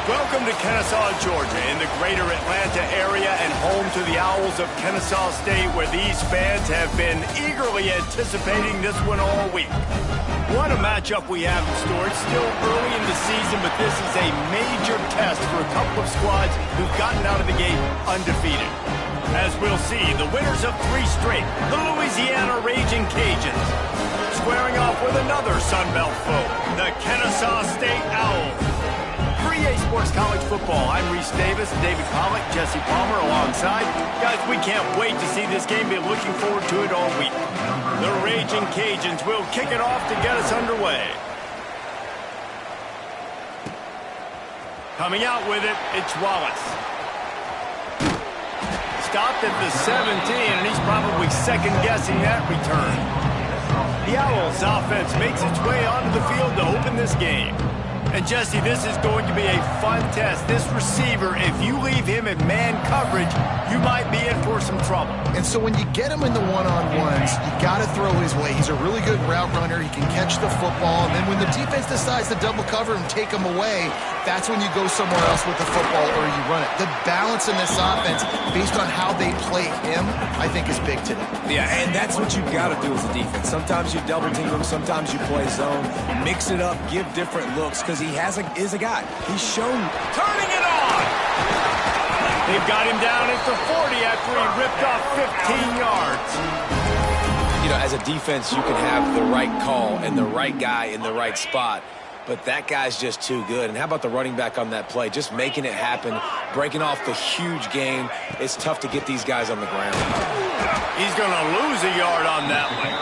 Welcome to Kennesaw, Georgia, in the greater Atlanta area and home to the Owls of Kennesaw State, where these fans have been eagerly anticipating this one all week. What a matchup we have in store. It's still early in the season, but this is a major test for a couple of squads who've gotten out of the gate undefeated. As we'll see, the winners of 3 straight, the Louisiana Raging Cajuns, squaring off with another Sun Belt foe, the Kennesaw State Owls. For EA Sports College Football, I'm Reese Davis, David Pollock, Jesse Palmer alongside. Guys, we can't wait to see this game. Been looking forward to it all week. The Raging Cajuns will kick it off to get us underway. Coming out with it, it's Wallace. Stopped at the 17, and he's probably second-guessing that return. The Owls' offense makes its way onto the field to open this game. And, Jesse, this is going to be a fun test. This receiver, if you leave him in man coverage, you might be in for some trouble. And so when you get him in the one-on-ones, you got to throw his way. He's a really good route runner. He can catch the football. And then when the defense decides to double cover and take him away, that's when you go somewhere else with the football or you run it. The balance in this offense, based on how they play him, I think is big today. Yeah, and that's what you've got to do as a defense. Sometimes you double team him, sometimes you play zone. Mix it up, give different looks, because he is a guy. He's shown. Turning it on! They've got him down at the 40 after he ripped off 15 yards. You know, as a defense, you can have the right call and the right guy in the right spot, but that guy's just too good. And how about the running back on that play? Just making it happen, breaking off the huge gain. It's tough to get these guys on the ground. He's going to lose a yard on that one.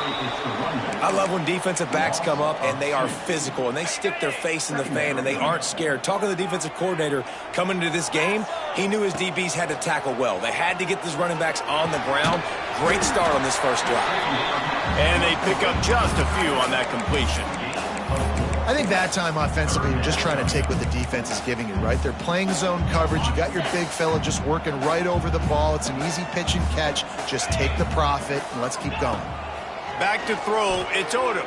I love when defensive backs come up and they are physical and they stick their face in the fan and they aren't scared. Talking to the defensive coordinator coming into this game, he knew his DBs had to tackle well. They had to get these running backs on the ground. Great start on this first drive. And they pick up just a few on that completion. I think that time offensively, you're just trying to take what the defense is giving you, right? They're playing zone coverage. You got your big fella just working right over the ball. It's an easy pitch and catch. Just take the profit and let's keep going. Back to throw, it's Odom.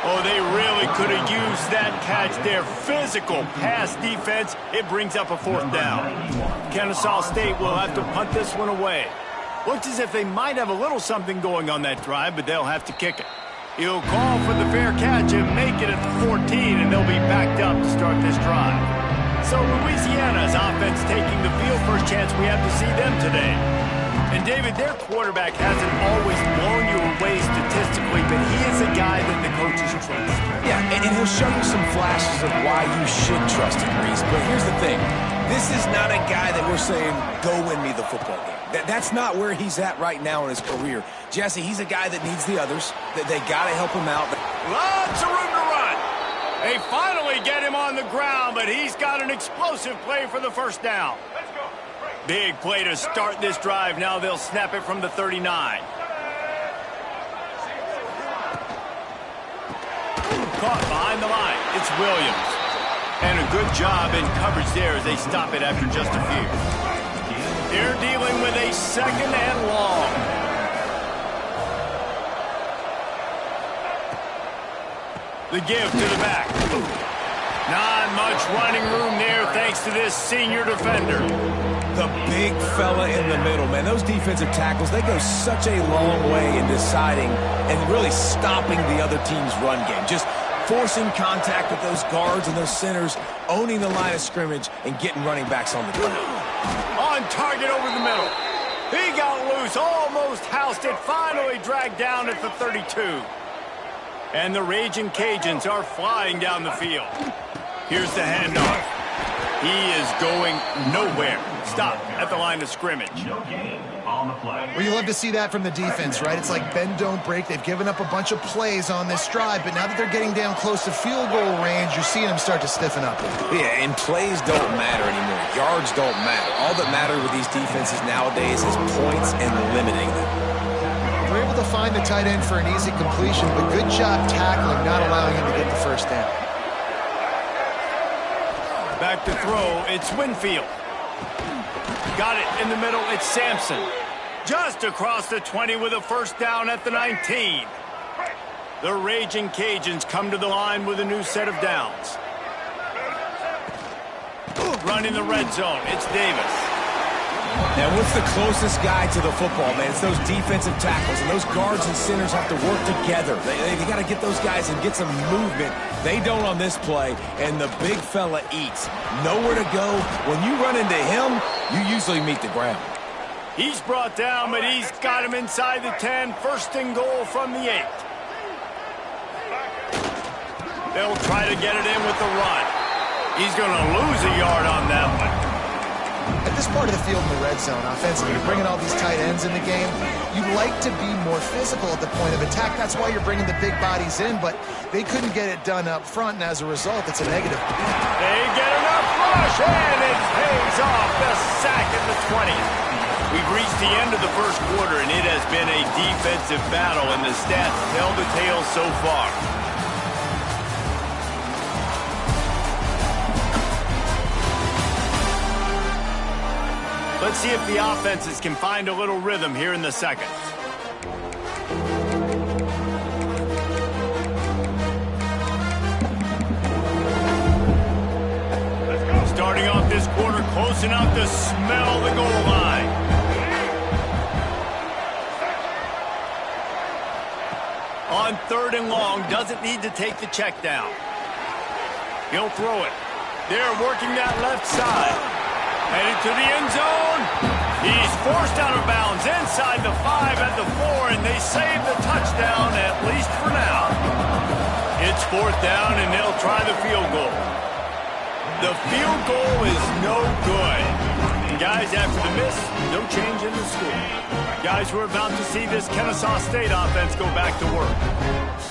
Oh, they really could have used that catch there. Physical pass defense. It brings up a 4th down. Kennesaw State will have to punt this one away. Looks as if they might have a little something going on that drive, but they'll have to kick it. He'll call for the fair catch and make it at 14, and they'll be backed up to start this drive. So Louisiana's offense taking the field. First chance we have to see them today. And, David, their quarterback hasn't always blown you away statistically, but he is a guy that the coaches trust. Yeah, and he'll show you some flashes of why you should trust him, Reese. But here's the thing. This is not a guy that we're saying, go win me the football game. That's not where he's at right now in his career. Jesse, he's a guy that needs the others. They got to help him out. Lots of room to run. They finally get him on the ground, but he's got an explosive play for the first down. Big play to start this drive. Now they'll snap it from the 39. Caught behind the line. It's Williams. And a good job in coverage there as they stop it after just a few. They're dealing with a 2nd and long. The give to the back. Not much running room there thanks to this senior defender. The big fella in the middle, man. Those defensive tackles, they go such a long way in deciding and really stopping the other team's run game. Just forcing contact with those guards and those centers, owning the line of scrimmage, and getting running backs on the ground. On target over the middle. He got loose, almost housed it, finally dragged down at the 32. And the Raging Cajuns are flying down the field. Here's the handoff. He is going nowhere. Stop at the line of scrimmage. Well, you love to see that from the defense, right? It's like bend, don't break. They've given up a bunch of plays on this drive, but now that they're getting down close to field goal range, you're seeing them start to stiffen up. Yeah, and plays don't matter anymore. Yards don't matter. All that matter with these defenses nowadays is points and limiting them. They're able to find the tight end for an easy completion, but good job tackling, not allowing him to get the first down. Back to throw, it's Winfield. Got it in the middle, it's Sampson. Just across the 20 with a first down at the 19. The Raging Cajuns come to the line with a new set of downs. running the red zone. It's Davis. Now, what's the closest guy to the football, man? It's those defensive tackles, and those guards and centers have to work together. They got to get those guys and get some movement. They don't on this play, and the big fella eats. Nowhere to go. When you run into him, you usually meet the ground. He's brought down, but he's got him inside the 10. First and goal from the 8. They'll try to get it in with the run. He's going to lose a yard on that one. At this part of the field in the red zone, offensively, you're bringing all these tight ends in the game. You'd like to be more physical at the point of attack. That's why you're bringing the big bodies in, but they couldn't get it done up front, and as a result, it's a negative. They get enough rush, and it pays off the sack at the 20. We've reached the end of the first quarter, and it has been a defensive battle, and the stats tell the tale so far. Let's see if the offenses can find a little rhythm here in the second. Starting off this quarter close enough to smell the goal line. On 3rd and long, doesn't need to take the check down. He'll throw it. They're working that left side. Headed to the end zone. He's forced out of bounds inside the 5 at the 4, and they save the touchdown, at least for now. It's 4th down, and they'll try the field goal. The field goal is no good. And guys, after the miss, no change in the score. Guys, we're about to see this Kennesaw State offense go back to work.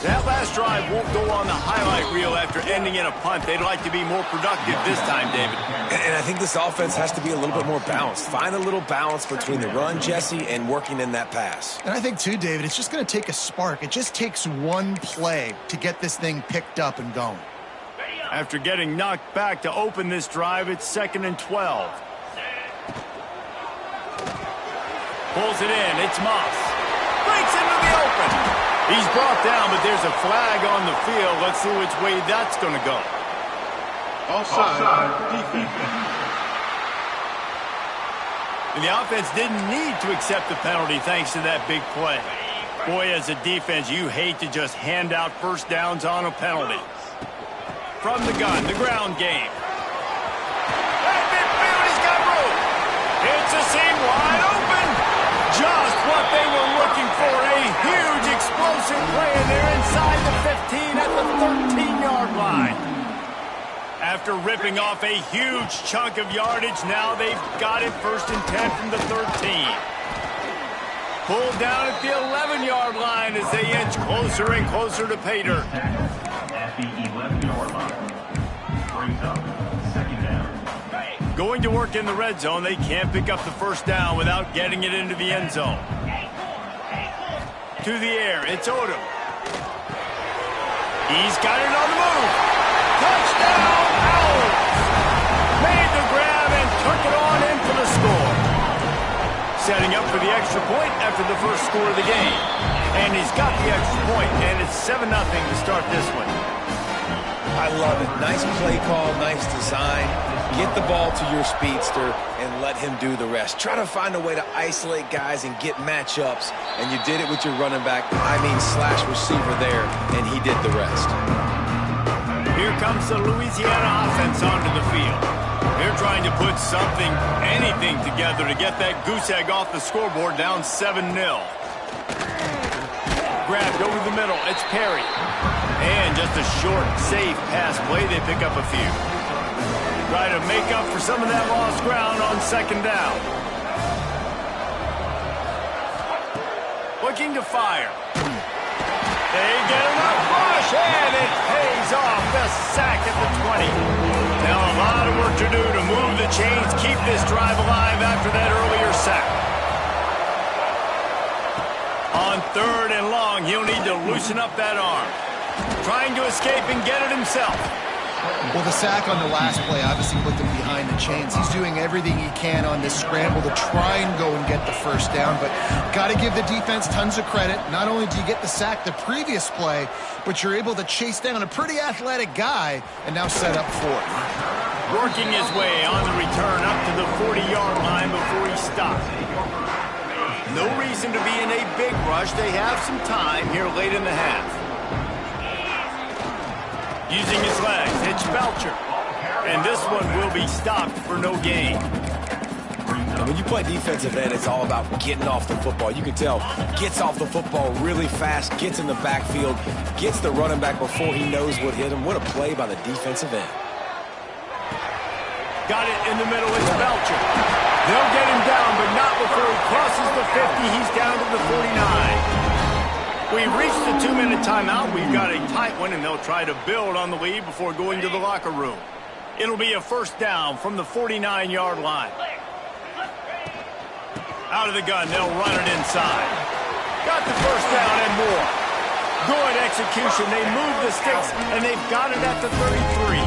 That last drive won't go on the highlight reel after ending in a punt. They'd like to be more productive this time, David. And I think this offense has to be a little bit more balanced. Find a little balance between the run, Jesse, and working in that pass. And I think, too, David, it's just going to take a spark. It just takes one play to get this thing picked up and going. After getting knocked back to open this drive, it's 2nd and 12. Pulls it in. It's Moss. Breaks into the open. He's brought down, but there's a flag on the field. Let's see which way that's going to go. Offside. And the offense didn't need to accept the penalty thanks to that big play. Boy, as a defense, you hate to just hand out first downs on a penalty. From the gun, the ground game. That midfield, he's got room. It's a seam wide open. Just what they were looking for. A huge explosive play, and they're inside the 15 at the 13-yard line. After ripping off a huge chunk of yardage, now they've got it 1st and 10 from the 13. Pulled down at the 11-yard line as they inch closer and closer to pay dirt. At the 11-yard line. Brings up 2nd down. Going to work in the red zone, they can't pick up the first down without getting it into the end zone. To the air, it's Odom. He's got it on the move. Touchdown, Owls! Made the grab and took it on in for the score. Setting up for the extra point after the first score of the game. And he's got the extra point, and it's 7-0 to start this one. I love it. Nice play call, nice design. Get the ball to your speedster and let him do the rest. Try to find a way to isolate guys and get matchups, and you did it with your running back, slash receiver there, and he did the rest. Here comes the Louisiana offense onto the field. They're trying to put something, anything together to get that goose egg off the scoreboard down 7-0. Grabbed over the middle. It's Perry. And just a short, safe pass play. They pick up a few. Try to make up for some of that lost ground on 2nd down. Looking to fire. They get enough rush, and it pays off. The sack at the 20. Now a lot of work to do to move the chains, keep this drive alive after that earlier sack. On 3rd and long, he'll need to loosen up that arm. Trying to escape and get it himself. Well, the sack on the last play obviously put them behind the chains. He's doing everything he can on this scramble to try and go and get the first down, but got to give the defense tons of credit. Not only do you get the sack the previous play, but you're able to chase down a pretty athletic guy and now set up 4th. Working his way on the return up to the 40-yard line before he stopped. No reason to be in a big rush. They have some time here late in the half. Using his legs, it's Belcher. And this one will be stopped for no gain. When you play defensive end, it's all about getting off the football. You can tell, gets off the football really fast, gets in the backfield, gets the running back before he knows what hit him. What a play by the defensive end. Got it in the middle, it's Belcher. They'll get him down, but not before he crosses the 50. He's down to the 49. We've reached the 2-minute timeout. We've got a tight one, and they'll try to build on the lead before going to the locker room. It'll be a first down from the 49-yard line. Out of the gun, they'll run it inside. Got the first down and more. Good execution. They move the sticks, and they've got it at the 33.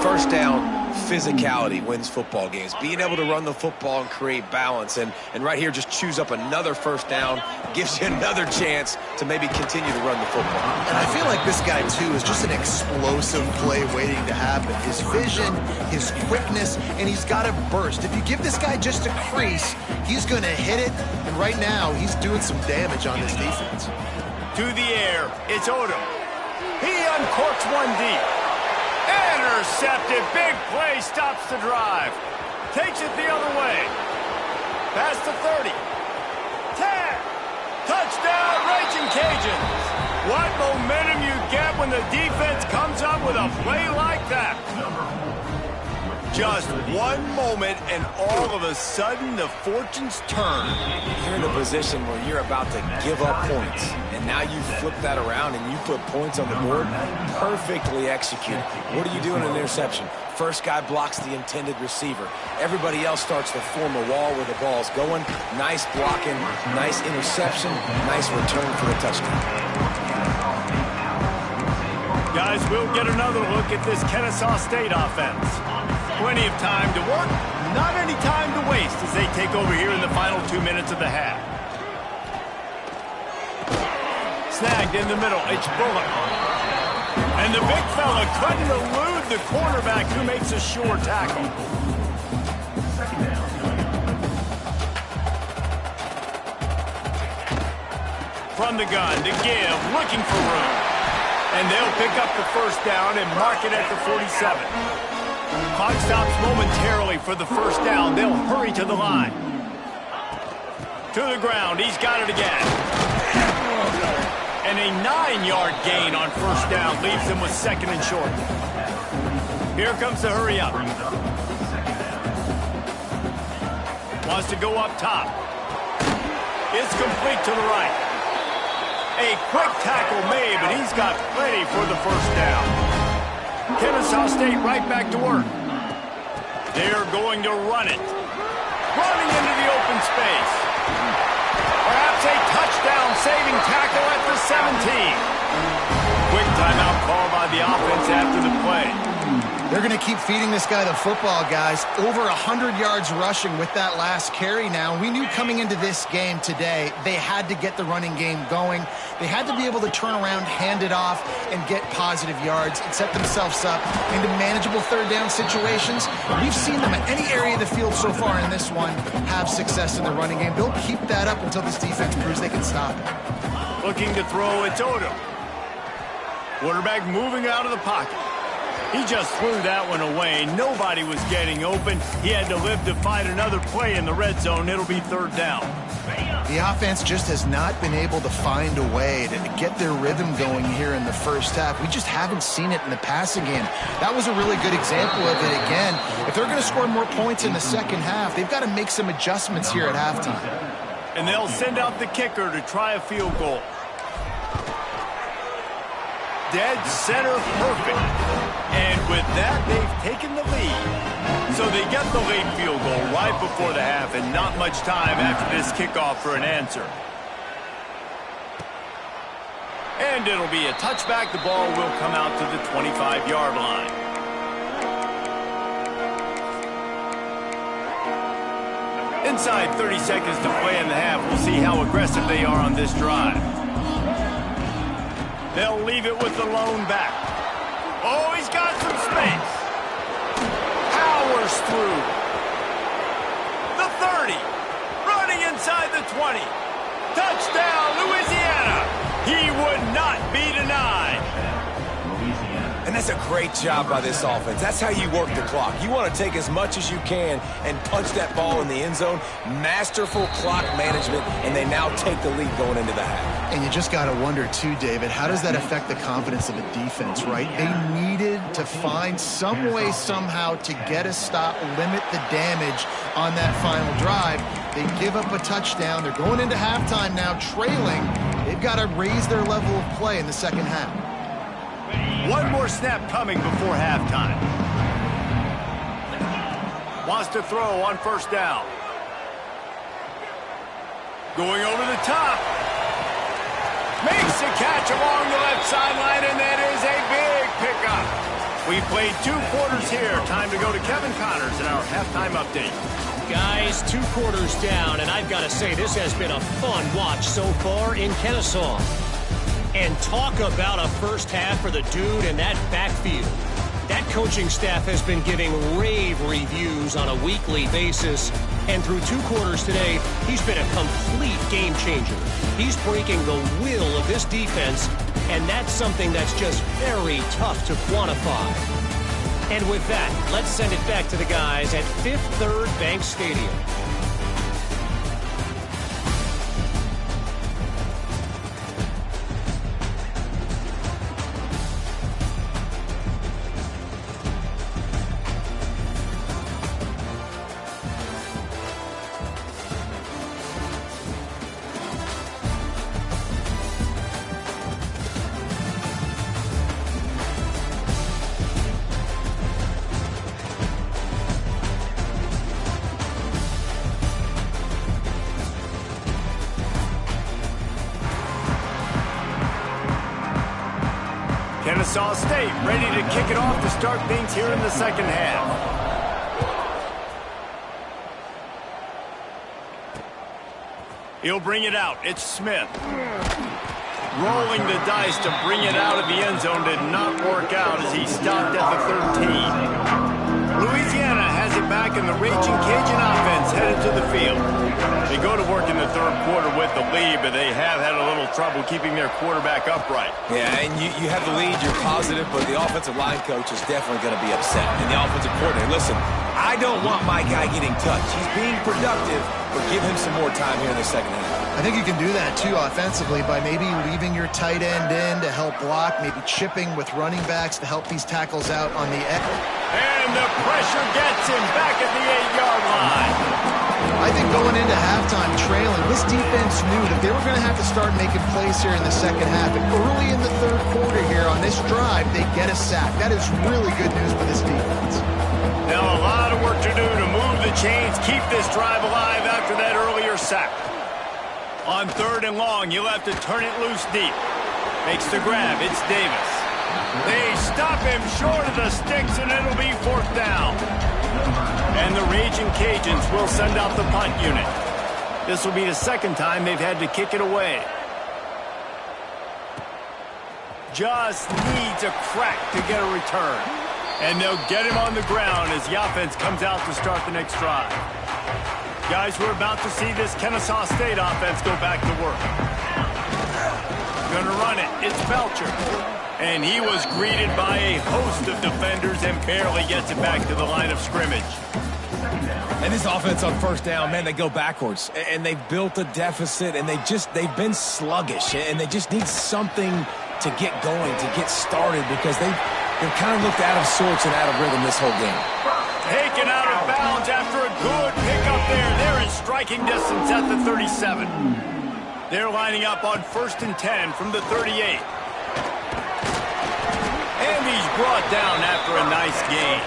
First down, physicality wins football games. Being able to run the football and create balance. And right here, just choose up another first down. Gives you another chance to maybe continue to run the football. And I feel like this guy, too, is just an explosive play waiting to happen. His vision, his quickness, and he's got a burst. If you give this guy just a crease, he's going to hit it. And right now, he's doing some damage on this defense. To the air, it's Odom. He uncorks one deep. Intercepted. Big play stops the drive. Takes it the other way. Past the 30. 10. Touchdown, Raging Cajuns. What momentum you get when the defense comes up with a play like that. Just one moment, and all of a sudden, the fortunes turn. You're in a position where you're about to give up points, and now you flip that around and you put points on the board. Perfectly executed. What do you do in an interception? First guy blocks the intended receiver. Everybody else starts to form a wall where the ball's going. Nice blocking, nice interception, nice return for the touchdown. Guys, we'll get another look at this Kennesaw State offense. Plenty of time to work, not any time to waste as they take over here in the final 2 minutes of the half. Snagged in the middle, it's Bullock. And the big fella couldn't elude the cornerback who makes a sure tackle. From the gun to give, looking for room. And they'll pick up the first down and mark it at the 47. Clock stops momentarily for the first down. They'll hurry to the line. To the ground. He's got it again. And a 9-yard gain on first down leaves them with second and short. Here comes the hurry up. Wants to go up top. It's complete to the right. A quick tackle made, but he's got plenty for the first down. Kennesaw State right back to work. They're going to run it. Running into the open space. Perhaps a touchdown-saving tackle at the 17. Quick timeout call by the offense after the play. They're going to keep feeding this guy the football, guys. Over 100 yards rushing with that last carry now. We knew coming into this game today, they had to get the running game going. They had to be able to turn around, hand it off, and get positive yards and set themselves up into manageable third down situations. We've seen them at any area of the field so far in this one have success in the running game. They'll keep that up until this defense proves they can stop it. Looking to throw, it's Odom. Quarterback moving out of the pocket. He just threw that one away. Nobody was getting open. He had to live to fight another play in the red zone. It'll be third down. The offense just has not been able to find a way to get their rhythm going here in the first half. We just haven't seen it in the passing game. That was a really good example of it again. If they're going to score more points in the second half, they've got to make some adjustments here at halftime. And they'll send out the kicker to try a field goal. Dead center perfect. And with that, they've taken the lead. So they get the late field goal right before the half, and not much time after this kickoff for an answer. And it'll be a touchback. The ball will come out to the 25-yard line. Inside 30 seconds to play in the half. We'll see how aggressive they are on this drive. They'll leave it with the lone back. Oh, he's got some space. 20. Touchdown, Louisiana. He would not be denied. And that's a great job by this offense. That's how you work the clock. You want to take as much as you can and punch that ball in the end zone. Masterful clock management, and they now take the lead going into the half. And you just got to wonder, too, David, how does that affect the confidence of a defense, right? They needed to find some way, somehow, to get a stop, limit the damage on that final drive. They give up a touchdown. They're going into halftime now, trailing. They've got to raise their level of play in the second half. One more snap coming before halftime. Wants to throw on first down. Going over the top. Makes a catch along the left sideline, and that is a big pickup. We played 2 quarters here. Time to go to Kevin Connors in our halftime update. Guys, 2 quarters down, and I've got to say this has been a fun watch so far in Kennesaw. And talk about a first half for the dude in that backfield. That coaching staff has been giving rave reviews on a weekly basis. And through 2 quarters today, he's been a complete game changer. He's breaking the will of this defense, and that's something that's just very tough to quantify. And with that, let's send it back to the guys at Fifth Third Bank Stadium. Kennesaw State ready to kick it off to start things here in the second half. He'll bring it out. It's Smith. Rolling the dice to bring it out of the end zone did not work out as he stopped at the 13. Louisiana has it back, and the Raging Cajun offense headed to the field. They go to work in the third quarter with the lead, but they have had a little trouble keeping their quarterback upright. Yeah, and you have the lead, you're positive, but the offensive line coach is definitely going to be upset. And the offensive coordinator, listen, I don't want my guy getting touched. He's being productive, but give him some more time here in the second half. I think you can do that, too, offensively, by maybe leaving your tight end in to help block, maybe chipping with running backs to help these tackles out on the edge. And the pressure gets him back at the 8-yard line. I think going into halftime trailing, this defense knew that they were going to have to start making plays here in the second half. And early in the third quarter here on this drive, they get a sack. That is really good news for this defense. Now a lot of work to do to move the chains, keep this drive alive after that earlier sack. On 3rd and long, you'll have to turn it loose deep. Makes the grab. It's Davis. They stop him short of the sticks, and it'll be 4th down. And the Raging Cajuns will send out the punt unit. This will be the second time they've had to kick it away. Just needs a crack to get a return. And they'll get him on the ground as the offense comes out to start the next drive. Guys, we're about to see this Kennesaw State offense go back to work. Gonna run it. It's Belcher. And he was greeted by a host of defenders and barely gets it back to the line of scrimmage. And this offense on first down, man, they go backwards. And they've built a deficit, and they've been sluggish. And they just need something to get going, to get started, because they've kind of looked out of sorts and out of rhythm this whole game. Taken out of bounds after a good pickup there. They're in striking distance at the 37. They're lining up on 1st and 10 from the 38. And he's brought down after a nice gain.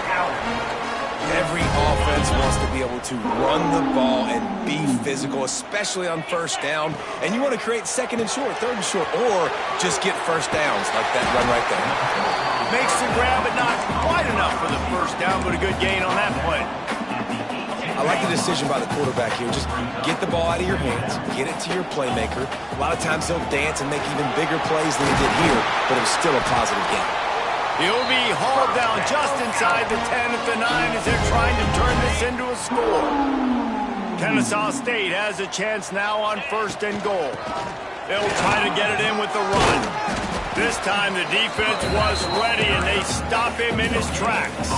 Every offense wants to be able to run the ball and be physical, especially on first down. And you want to create 2nd and short, 3rd and short, or just get first downs like that run right there. Makes the grab, but not quite enough for the first down, but a good gain on that play. I like the decision by the quarterback here. Just get the ball out of your hands, get it to your playmaker. A lot of times they'll dance and make even bigger plays than they did here, but it was still a positive game. He'll be hauled down just inside the 10 at the 9 as they're trying to turn this into a score. Kennesaw State has a chance now on 1st and goal. They'll try to get it in with the run. This time the defense was ready, and they stop him in his tracks.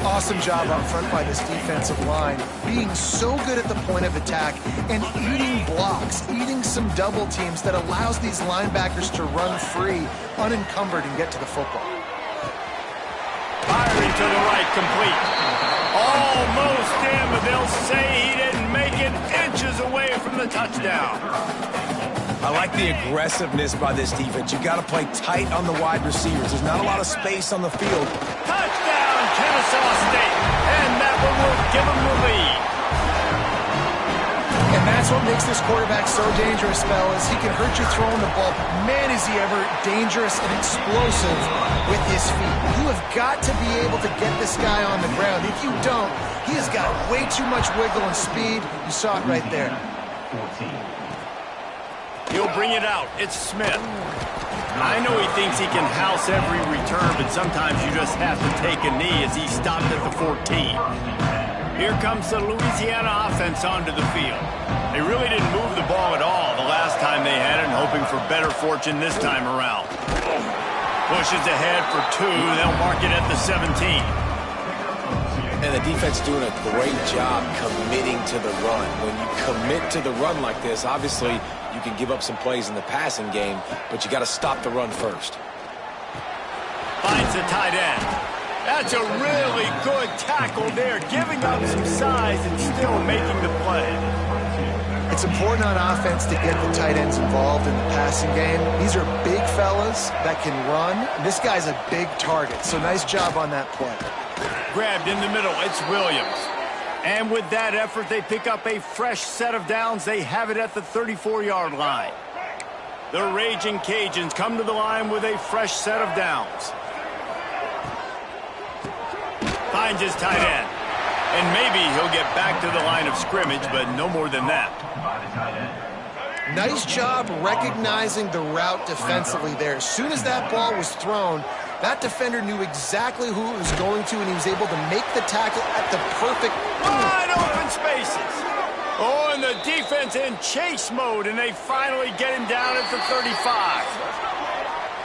Awesome job up front by this defensive line, being so good at the point of attack and eating blocks, eating some double teams that allows these linebackers to run free, unencumbered, and get to the football. Firing to the right, complete. Almost in, but they'll say he didn't make it, inches away from the touchdown. I like the aggressiveness by this defense. You got to play tight on the wide receivers. There's not a lot of space on the field. Touchdown, Kennesaw State, and that one will give them the lead. And that's what makes this quarterback so dangerous, fellas. He can hurt you throwing the ball. Man, is he ever dangerous and explosive with his feet. You have got to be able to get this guy on the ground. If you don't, he has got way too much wiggle and speed. You saw it right there. He'll bring it out. It's Smith. I know he thinks he can house every return, but sometimes you just have to take a knee as he stopped at the 14. Here comes the Louisiana offense onto the field. They really didn't move the ball at all the last time they had it, and hoping for better fortune this time around. Pushes ahead for 2. They'll mark it at the 17. And the defense doing a great job committing to the run. When you commit to the run like this, obviously you can give up some plays in the passing game, but you got to stop the run first. Finds the tight end. That's a really good tackle there, giving up some size and still making the play. It's important on offense to get the tight ends involved in the passing game. These are big fellas that can run. This guy's a big target, so nice job on that play. Grabbed in the middle, it's Williams. And with that effort, they pick up a fresh set of downs. They have it at the 34-yard line. The Raging Cajuns come to the line with a fresh set of downs. Finds his tight end. And maybe he'll get back to the line of scrimmage, but no more than that. Nice job recognizing the route defensively there. As soon as that ball was thrown, that defender knew exactly who it was going to, and he was able to make the tackle at the perfect... Wide open spaces. Oh, and the defense in chase mode, and they finally get him down at the 35.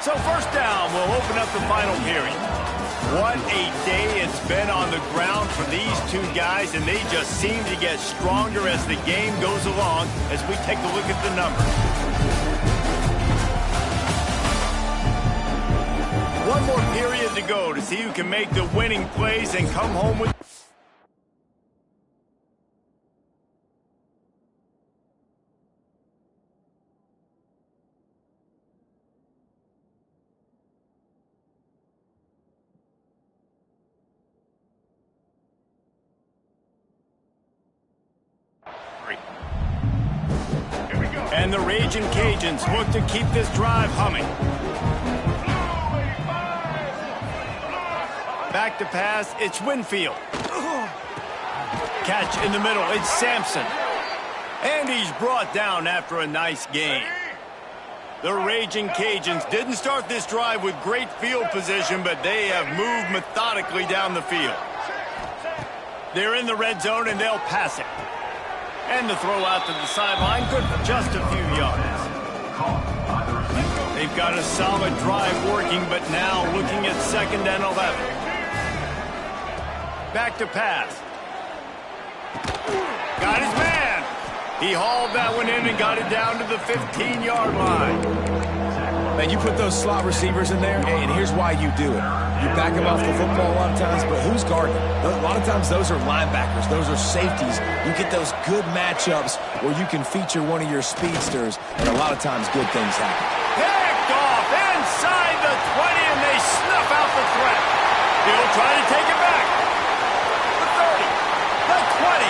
So 1st down will open up the final period. What a day it's been on the ground for these two guys, and they just seem to get stronger as the game goes along as we take a look at the numbers. One more period to go to see who can make the winning plays and come home with... And the Raging Cajuns look to keep this drive humming. Back to pass, it's Winfield. Catch in the middle, it's Sampson. And he's brought down after a nice gain. The Raging Cajuns didn't start this drive with great field position, but they have moved methodically down the field. They're in the red zone, and they'll pass it. And the throw out to the sideline, good for just a few yards. They've got a solid drive working, but now looking at 2nd and 11. Back to pass. Got his man. He hauled that one in and got it down to the 15-yard line. Man, you put those slot receivers in there, and here's why you do it. You back them off the football a lot of times, but who's guarding? A lot of times those are linebackers. Those are safeties. You get those good matchups where you can feature one of your speedsters, and a lot of times good things happen. Picked off inside the 20, and they snuff out the threat. He'll try to take it back. The 30, the 20.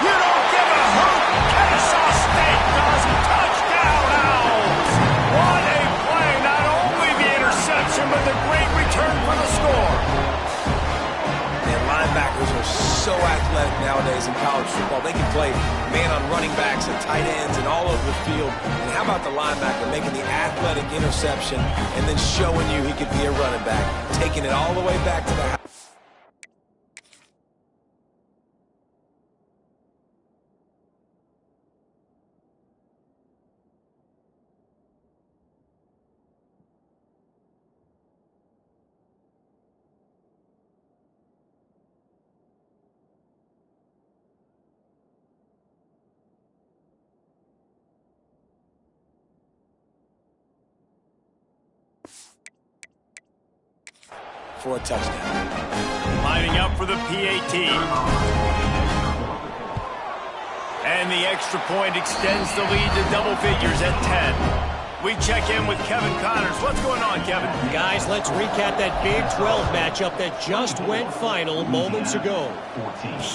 You don't give a hoot. Kennesaw State does. Touchdown, Owls. What a play. Not only the interception, but the great return for the score. And linebackers are so athletic nowadays in college football. They can play man on running backs and tight ends and all over the field. And how about the linebacker making the athletic interception and then showing you he could be a running back, taking it all the way back to the house. for a touchdown. Lining up for the PAT. And the extra point extends the lead to double figures at 10. We check in with Kevin Connors. What's going on, Kevin? Guys, let's recap that Big 12 matchup that just went final moments ago.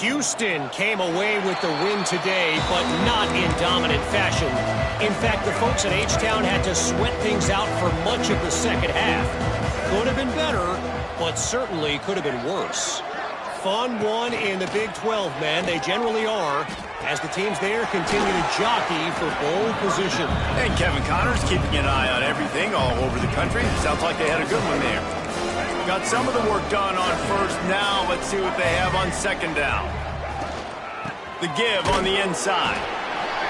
Houston came away with the win today, but not in dominant fashion. In fact, the folks at H-Town had to sweat things out for much of the second half. Could have been better, but certainly could have been worse. Fun one in the Big 12, man. They generally are, as the teams there continue to jockey for pole position. And Kevin Connors keeping an eye on everything all over the country. Sounds like they had a good one there. Got some of the work done on first. Now let's see what they have on second down. The give on the inside.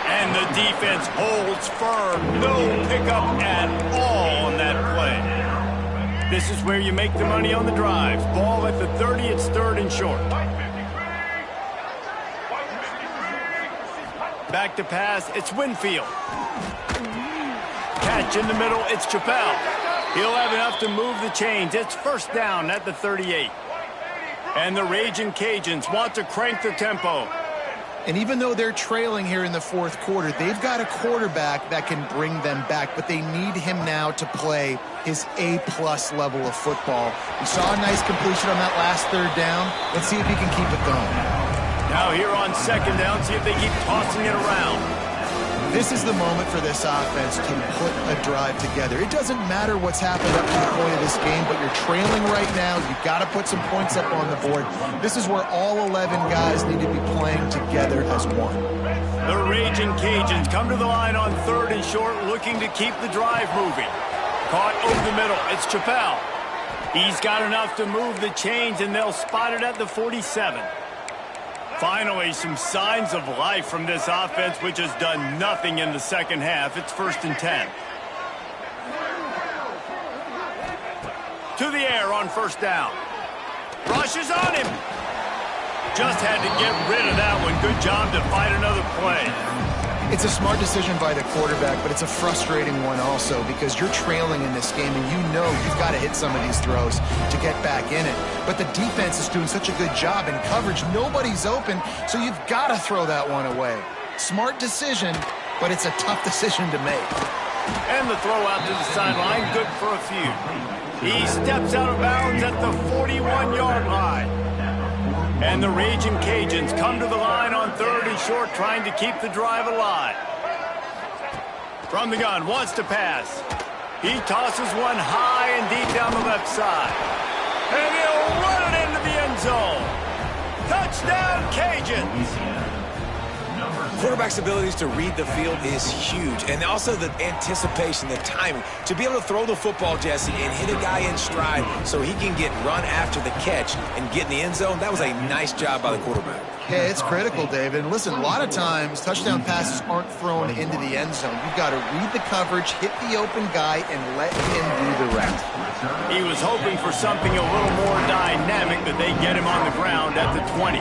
And the defense holds firm. No pickup at all on that play. This is where you make the money on the drives. Ball at the 30, it's third and short. Back to pass, it's Winfield. Catch in the middle, it's Chappelle. He'll have enough to move the chains. It's first down at the 38. And the Raging Cajuns want to crank the tempo. And even though they're trailing here in the fourth quarter, they've got a quarterback that can bring them back, but they need him now to play his A-plus level of football. We saw a nice completion on that last third down. Let's see if he can keep it going. Now here on second down, see if they keep tossing it around. This is the moment for this offense to put a drive together. It doesn't matter what's happened up to the point of this game, but you're trailing right now. You've got to put some points up on the board. This is where all 11 guys need to be playing together as one. The Raging Cajuns come to the line on third and short, looking to keep the drive moving. Caught over the middle. It's Chappelle. He's got enough to move the chains, and they'll spot it at the 47. Finally, some signs of life from this offense, which has done nothing in the second half. It's first and 10. To the air on first down. Rushes on him. Just had to get rid of that one. Good job to find another play. It's a smart decision by the quarterback, but it's a frustrating one also because you're trailing in this game and you know you've got to hit some of these throws to get back in it. But the defense is doing such a good job in coverage. Nobody's open, so you've got to throw that one away. Smart decision, but it's a tough decision to make. And the throw out to the sideline, good for a few. He steps out of bounds at the 41-yard line. And the Raging Cajuns come to the line on third and short, trying to keep the drive alive. From the gun, wants to pass. He tosses one high and deep down the left side. And he'll run it into the end zone. Touchdown, Cajuns! Quarterback's abilities to read the field is huge, and also the anticipation, the timing. To be able to throw the football, Jesse, and hit a guy in stride so he can get run after the catch and get in the end zone, that was a nice job by the quarterback. Yeah, it's critical, David. And listen, a lot of times touchdown passes aren't thrown into the end zone. You've got to read the coverage, hit the open guy, and let him do the rest. He was hoping for something a little more dynamic, but they get him on the ground at the 20.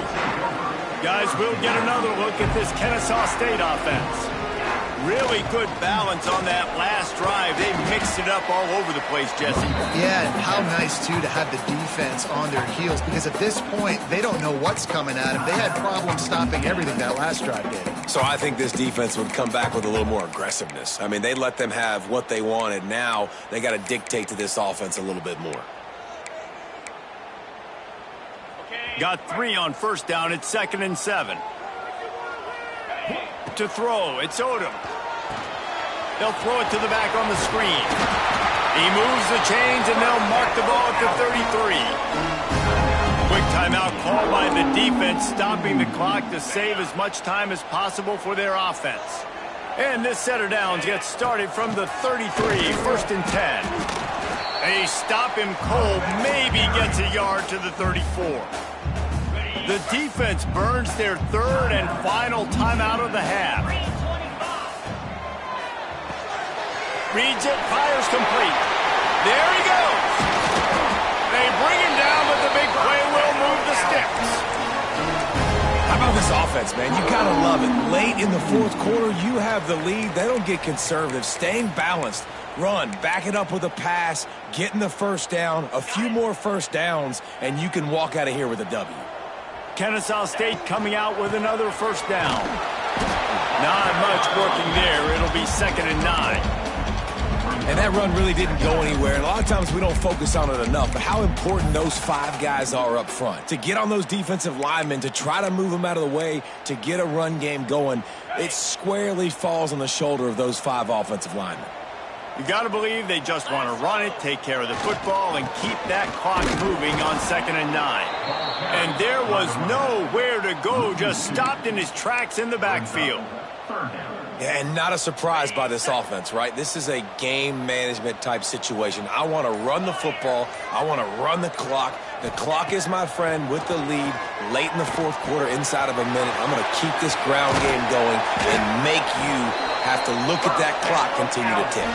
Guys, we'll get another look at this Kennesaw State offense. Really good balance on that last drive. They mixed it up all over the place, Jesse. Yeah, and how nice, too, to have the defense on their heels, because at this point, they don't know what's coming at them. They had problems stopping everything that last drive did. So I think this defense would come back with a little more aggressiveness. I mean, they let them have what they wanted. Now they got to dictate to this offense a little bit more. Got 3 on first down. It's second and 7. To throw, it's Odom. They'll throw it to the back on the screen. He moves the chains, and they'll mark the ball at the 33. Quick timeout called by the defense, stopping the clock to save as much time as possible for their offense. And this set of downs gets started from the 33, first and 10. They stop him cold, maybe gets a yard to the 34. The defense burns their third and final timeout of the half. Reads it, fires complete. There he goes. They bring him down, but the big play will move the sticks. How about this offense, man? You got to love it. Late in the fourth quarter, you have the lead. They don't get conservative. Staying balanced. Run, back it up with a pass, getting the first down, a few more first downs, and you can walk out of here with a W. Kennesaw State coming out with another first down. Not much working there. It'll be 2nd and 9. And that run really didn't go anywhere. And a lot of times we don't focus on it enough, but how important those 5 guys are up front. To get on those defensive linemen, to try to move them out of the way, to get a run game going, it squarely falls on the shoulder of those 5 offensive linemen. You got to believe they just want to run it, take care of the football, and keep that clock moving on 2nd and 9. And there was nowhere to go, just stopped in his tracks in the backfield. Yeah, and not a surprise by this offense, right? This is a game management type situation. I want to run the football. I want to run the clock. The clock is my friend with the lead late in the 4th quarter, inside of a minute. I'm going to keep this ground game going and make you have to look at that clock continue to tick.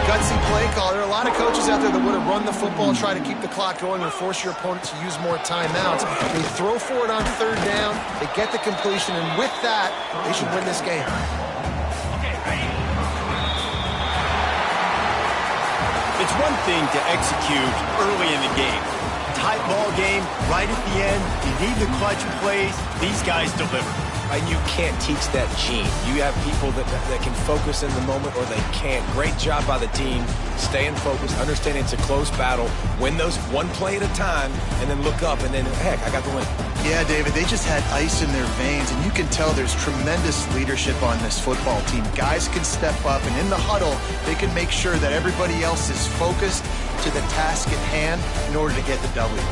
Gutsy play call. There are a lot of coaches out there that would have run the football, try to keep the clock going, and force your opponent to use more timeouts. They throw for it on 3rd down. They get the completion, and with that, they should win this game. It's one thing to execute early in the game. Tight ball game, right at the end. You need the clutch plays. These guys deliver. And you can't teach that gene. You have people that can focus in the moment or they can't. Great job by the team, staying focused, understanding it's a close battle, win those one play at a time, and then look up, and then, heck, I got the win. Yeah, David, they just had ice in their veins, and you can tell there's tremendous leadership on this football team. Guys can step up, and in the huddle, they can make sure that everybody else is focused to the task at hand in order to get the W.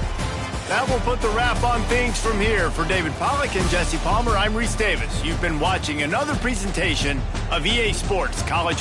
That will put the wrap on things from here. For David Pollack and Jesse Palmer, I'm Reese Davis. You've been watching another presentation of EA Sports College